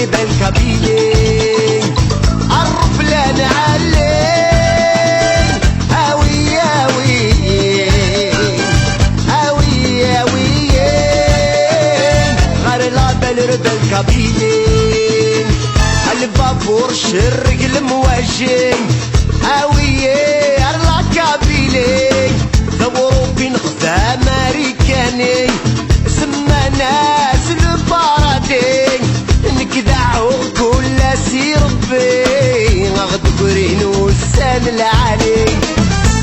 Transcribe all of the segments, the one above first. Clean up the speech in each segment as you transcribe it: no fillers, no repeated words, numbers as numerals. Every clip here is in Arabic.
بالكابيلين عرف لنا علين هاوي هاوي غير لا بالرد الكابيلين البابور شرق المواجين هاوي ارلا كابيلين دوروا بين خدام امريكاني سما ناس البارادين نكدعو كل سير ربي غد قرين والسان العالي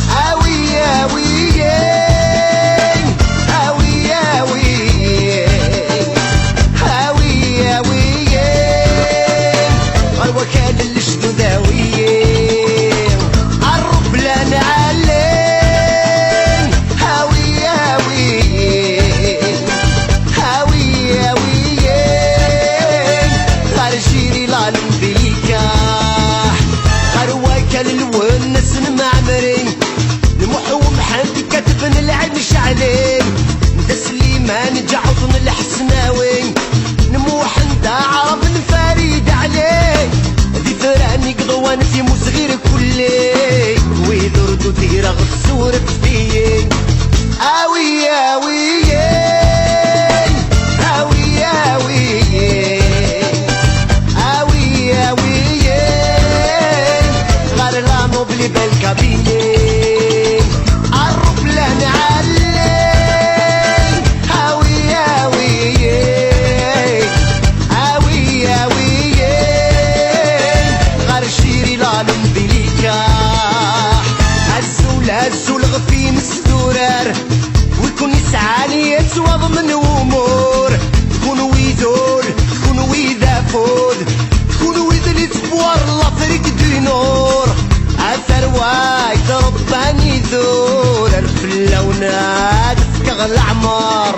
هاوي هاوي هاوي هاوي هاوي غير وكان الجدود هاوي عرب لنا علين هاوي هاوي هاوي هاوي شيري لالمبيكا قرواك للونس المعمرين نمحو محمد كتبن العين شعلين تسليمان جعطن الحسناوي نموح انت عرب فريد عليه ذي فراني قضوان في مصغير كلي ويدردو ديرا غسور بفيه اوي اوي اوي اوي بلي بالكابينين عرف لنا علين هاوي هاوي هاوي هاوي غير شيري لالمبيليكا هزو الغفي مسدورار ويكون يسعاني يتوض من امور تكون ويدول تكون ويدا فود تكون ويد اللي تبوار لافريك دينور واي رباني ذور الفلاونات فكغ العمار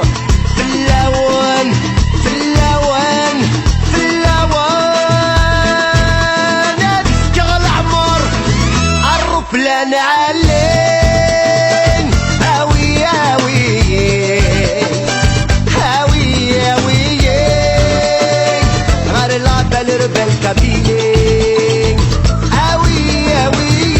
فلاون فلاون فلاونات فكغ العمار عرف لنا علين هاوي هاوي هاوي هاوي غير لا بالرب الكابيلين هاوي هاوي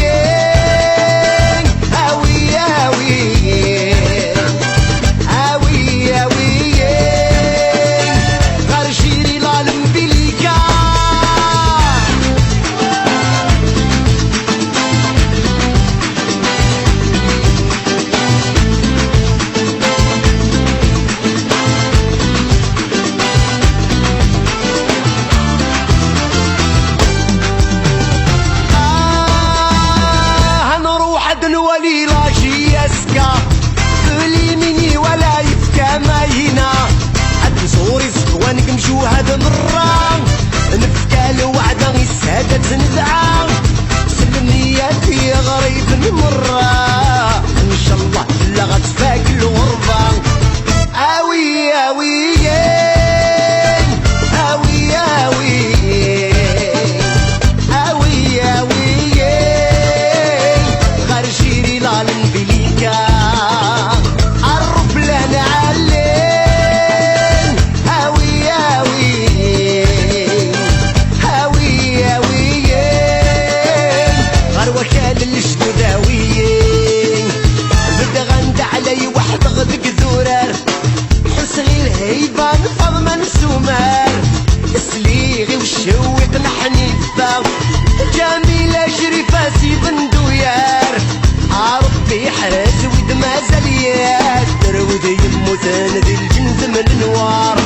ذي الجند من نوار.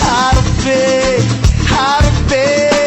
هربي هربي